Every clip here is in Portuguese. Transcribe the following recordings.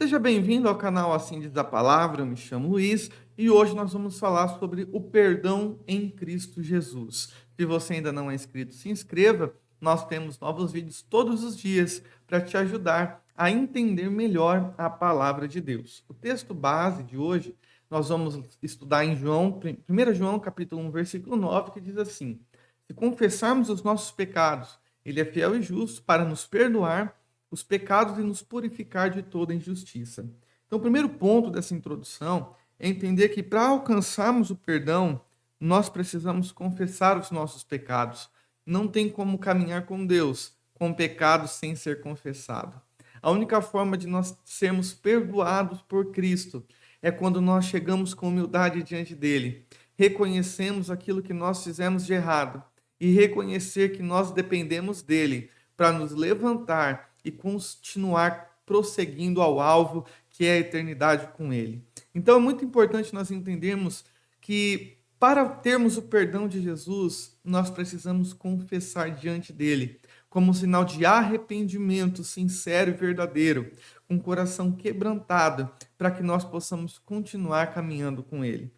Seja bem-vindo ao canal Assim Diz a Palavra, eu me chamo Luiz e hoje nós vamos falar sobre o perdão em Cristo Jesus. Se você ainda não é inscrito, se inscreva, nós temos novos vídeos todos os dias para te ajudar a entender melhor a palavra de Deus. O texto base de hoje nós vamos estudar em João, 1 João capítulo 1, versículo 9, que diz assim: Se confessarmos os nossos pecados, ele é fiel e justo para nos perdoar os pecados e nos purificar de toda injustiça. Então, o primeiro ponto dessa introdução é entender que para alcançarmos o perdão, nós precisamos confessar os nossos pecados. Não tem como caminhar com Deus com pecados sem ser confessado. A única forma de nós sermos perdoados por Cristo é quando nós chegamos com humildade diante dele, reconhecemos aquilo que nós fizemos de errado e reconhecer que nós dependemos dele para nos levantar e continuar prosseguindo ao alvo, que é a eternidade com ele. Então é muito importante nós entendermos que para termos o perdão de Jesus, nós precisamos confessar diante dele, como um sinal de arrependimento sincero e verdadeiro, com o coração quebrantado, para que nós possamos continuar caminhando com ele.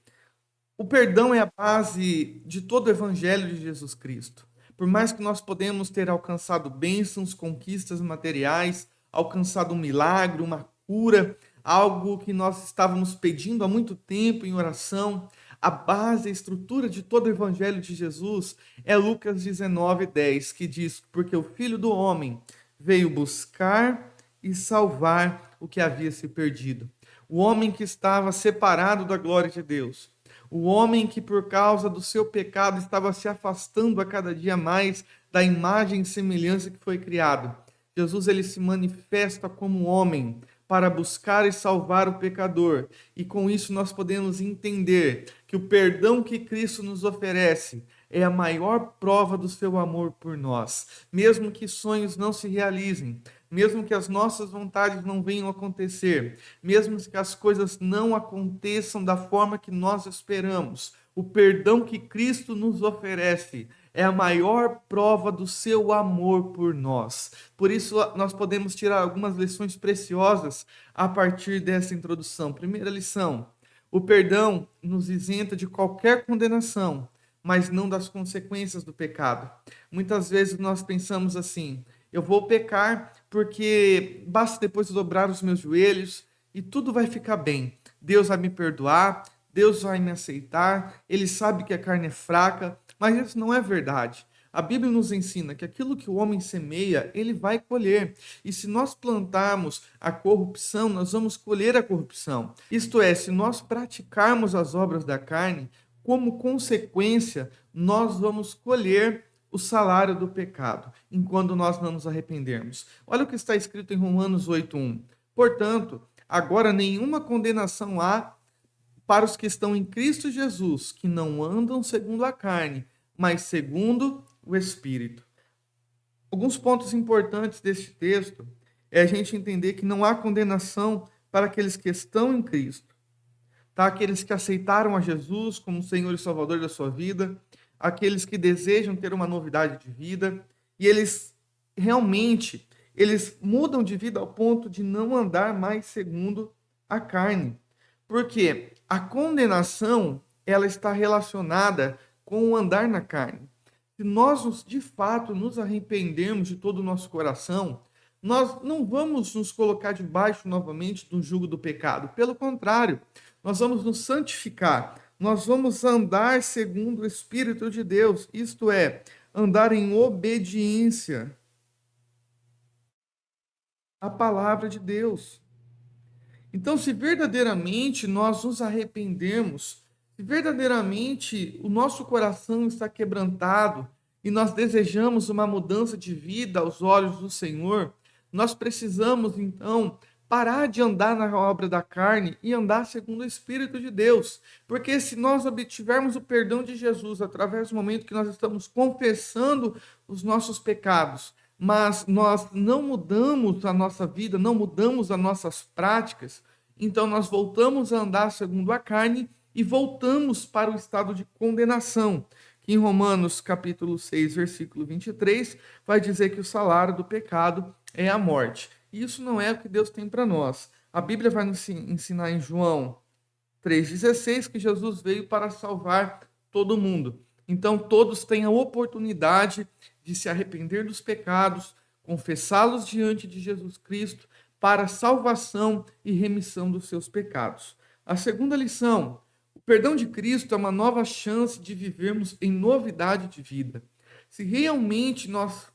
O perdão é a base de todo o evangelho de Jesus Cristo. Por mais que nós podemos ter alcançado bênçãos, conquistas materiais, alcançado um milagre, uma cura, algo que nós estávamos pedindo há muito tempo em oração, a base, a estrutura de todo o evangelho de Jesus é Lucas 19:10, que diz: porque o Filho do Homem veio buscar e salvar o que havia se perdido. O homem que estava separado da glória de Deus. O homem que, por causa do seu pecado, estava se afastando a cada dia mais da imagem e semelhança que foi criado. Jesus ele se manifesta como homem para buscar e salvar o pecador. E com isso nós podemos entender que o perdão que Cristo nos oferece é a maior prova do seu amor por nós. Mesmo que sonhos não se realizem, mesmo que as nossas vontades não venham a acontecer, mesmo que as coisas não aconteçam da forma que nós esperamos, o perdão que Cristo nos oferece é a maior prova do seu amor por nós. Por isso, nós podemos tirar algumas lições preciosas a partir dessa introdução. Primeira lição: o perdão nos isenta de qualquer condenação, mas não das consequências do pecado. Muitas vezes nós pensamos assim: eu vou pecar porque basta depois dobrar os meus joelhos e tudo vai ficar bem. Deus vai me perdoar, Deus vai me aceitar, Ele sabe que a carne é fraca, mas isso não é verdade. A Bíblia nos ensina que aquilo que o homem semeia, ele vai colher. E se nós plantarmos a corrupção, nós vamos colher a corrupção. Isto é, se nós praticarmos as obras da carne, como consequência, nós vamos colher o salário do pecado, enquanto nós não nos arrependermos. Olha o que está escrito em Romanos 8:1. Portanto, agora nenhuma condenação há para os que estão em Cristo Jesus, que não andam segundo a carne, mas segundo o Espírito. Alguns pontos importantes deste texto é a gente entender que não há condenação para aqueles que estão em Cristo, tá? Aqueles que aceitaram a Jesus como Senhor e Salvador da sua vida, aqueles que desejam ter uma novidade de vida, e eles realmente, eles mudam de vida ao ponto de não andar mais segundo a carne. Porque a condenação, ela está relacionada com o andar na carne. Se nós de fato nos arrependermos de todo o nosso coração, nós não vamos nos colocar debaixo novamente do jugo do pecado. Pelo contrário, nós vamos nos santificar. Nós vamos andar segundo o Espírito de Deus, isto é, andar em obediência à palavra de Deus. Então, se verdadeiramente nós nos arrependemos, se verdadeiramente o nosso coração está quebrantado e nós desejamos uma mudança de vida aos olhos do Senhor, nós precisamos então parar de andar na obra da carne e andar segundo o Espírito de Deus. Porque se nós obtivermos o perdão de Jesus através do momento que nós estamos confessando os nossos pecados, mas nós não mudamos a nossa vida, não mudamos as nossas práticas, então nós voltamos a andar segundo a carne e voltamos para o estado de condenação, que em Romanos capítulo 6, versículo 23, vai dizer que o salário do pecado é a morte. E isso não é o que Deus tem para nós. A Bíblia vai nos ensinar em João 3,16 que Jesus veio para salvar todo mundo. Então, todos têm a oportunidade de se arrepender dos pecados, confessá-los diante de Jesus Cristo para salvação e remissão dos seus pecados. A segunda lição: o perdão de Cristo é uma nova chance de vivermos em novidade de vida. Se realmente nós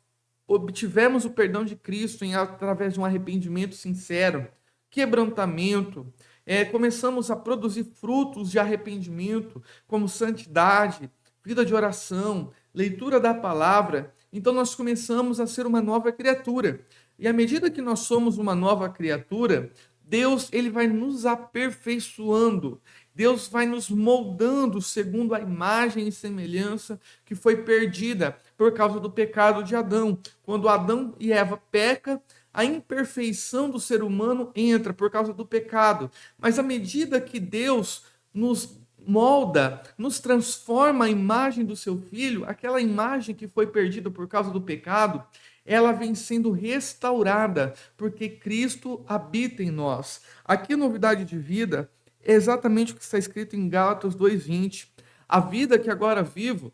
obtivemos o perdão de Cristo através de um arrependimento sincero, quebrantamento, começamos a produzir frutos de arrependimento, como santidade, vida de oração, leitura da palavra, então nós começamos a ser uma nova criatura. E à medida que nós somos uma nova criatura, Deus ele vai nos aperfeiçoando, Deus vai nos moldando segundo a imagem e semelhança que foi perdida por causa do pecado de Adão. Quando Adão e Eva pecam, a imperfeição do ser humano entra por causa do pecado. Mas à medida que Deus nos molda, nos transforma a imagem do seu filho, aquela imagem que foi perdida por causa do pecado, ela vem sendo restaurada, porque Cristo habita em nós. Aqui, novidade de vida, é exatamente o que está escrito em Gálatas 2:20. A vida que agora vivo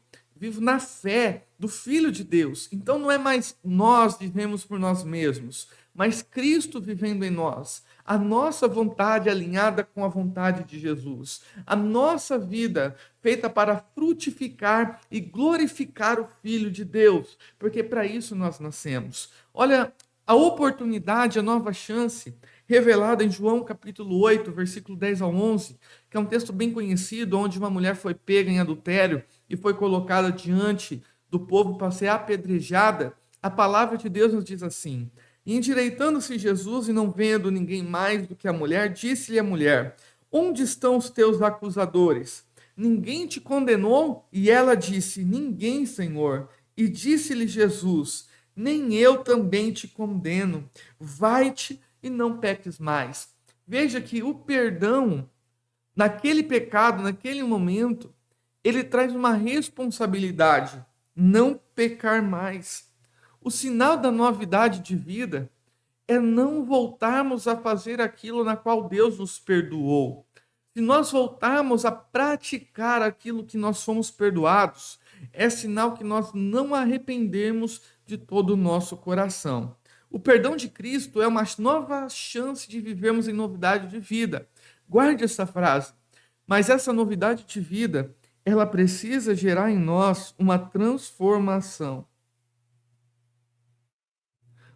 na fé do Filho de Deus. Então não é mais nós vivemos por nós mesmos, mas Cristo vivendo em nós. A nossa vontade alinhada com a vontade de Jesus. A nossa vida feita para frutificar e glorificar o Filho de Deus, porque para isso nós nascemos. Olha, a oportunidade, a nova chance, revelada em João capítulo 8, versículo 10 ao 11, que é um texto bem conhecido, onde uma mulher foi pega em adultério e foi colocada diante do povo para ser apedrejada. A palavra de Deus nos diz assim: e endireitando-se Jesus e não vendo ninguém mais do que a mulher, disse-lhe a mulher: onde estão os teus acusadores? Ninguém te condenou? E ela disse: ninguém, Senhor. E disse-lhe Jesus: nem eu também te condeno. Vai-te e não peques mais. Veja que o perdão, naquele pecado, naquele momento, ele traz uma responsabilidade: não pecar mais. O sinal da novidade de vida é não voltarmos a fazer aquilo na qual Deus nos perdoou. Se nós voltarmos a praticar aquilo que nós fomos perdoados, é sinal que nós não arrependemos de todo o nosso coração. O perdão de Cristo é uma nova chance de vivermos em novidade de vida. Guarde essa frase. Mas essa novidade de vida, ela precisa gerar em nós uma transformação.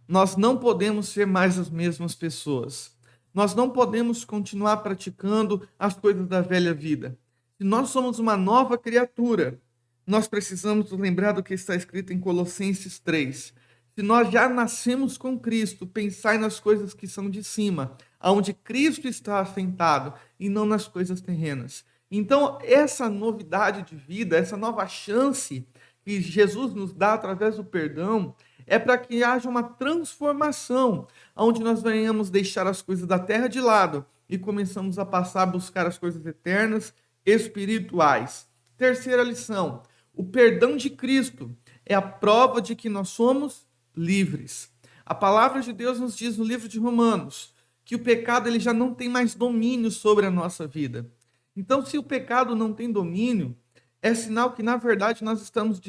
Nós não podemos ser mais as mesmas pessoas. Nós não podemos continuar praticando as coisas da velha vida. Se nós somos uma nova criatura, nós precisamos lembrar do que está escrito em Colossenses 3. Se nós já nascemos com Cristo, pensai nas coisas que são de cima, onde Cristo está assentado, e não nas coisas terrenas. Então, essa novidade de vida, essa nova chance que Jesus nos dá através do perdão, é para que haja uma transformação, onde nós venhamos deixar as coisas da terra de lado e começamos a passar a buscar as coisas eternas, espirituais. Terceira lição: o perdão de Cristo é a prova de que nós somos livres. A palavra de Deus nos diz no livro de Romanos que o pecado ele já não tem mais domínio sobre a nossa vida. Então, se o pecado não tem domínio, é sinal que, na verdade, nós estamos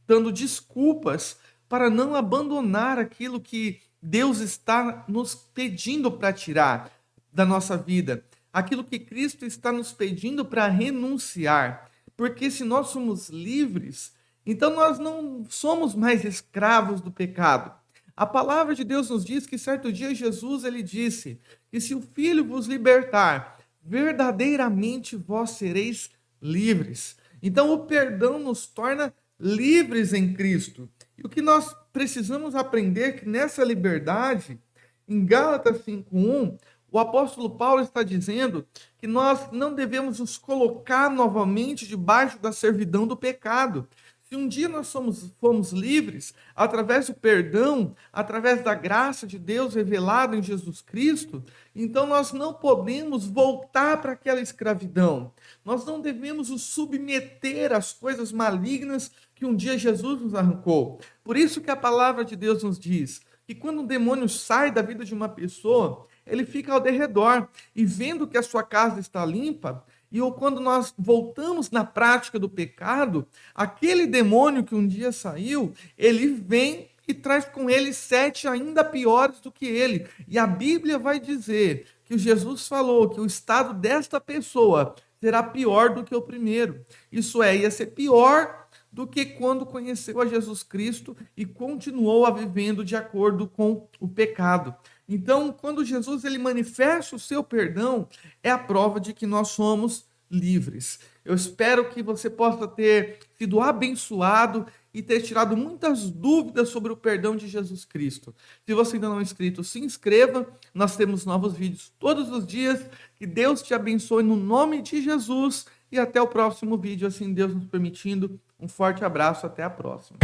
dando desculpas para não abandonar aquilo que Deus está nos pedindo para tirar da nossa vida, aquilo que Cristo está nos pedindo para renunciar. Porque se nós somos livres, então nós não somos mais escravos do pecado. A palavra de Deus nos diz que certo dia Jesus ele disse que se o Filho vos libertar, verdadeiramente vós sereis livres. Então o perdão nos torna livres em Cristo. E o que nós precisamos aprender é que nessa liberdade, em Gálatas 5:1, o apóstolo Paulo está dizendo que nós não devemos nos colocar novamente debaixo da servidão do pecado. Se um dia nós fomos livres, através do perdão, através da graça de Deus revelada em Jesus Cristo, então nós não podemos voltar para aquela escravidão. Nós não devemos nos submeter às coisas malignas que um dia Jesus nos arrancou. Por isso que a palavra de Deus nos diz que quando um demônio sai da vida de uma pessoa, ele fica ao derredor e vendo que a sua casa está limpa, e ou quando nós voltamos na prática do pecado, aquele demônio que um dia saiu, ele vem e traz com ele 7 ainda piores do que ele. E a Bíblia vai dizer que Jesus falou que o estado desta pessoa será pior do que o primeiro. Isso é, ia ser pior do que quando conheceu a Jesus Cristo e continuou a vivendo de acordo com o pecado. Então, quando Jesus ele manifesta o seu perdão, é a prova de que nós somos livres. Eu espero que você possa ter sido abençoado e ter tirado muitas dúvidas sobre o perdão de Jesus Cristo. Se você ainda não é inscrito, se inscreva. Nós temos novos vídeos todos os dias. Que Deus te abençoe no nome de Jesus e até o próximo vídeo, assim Deus nos permitindo. Um forte abraço, até a próxima.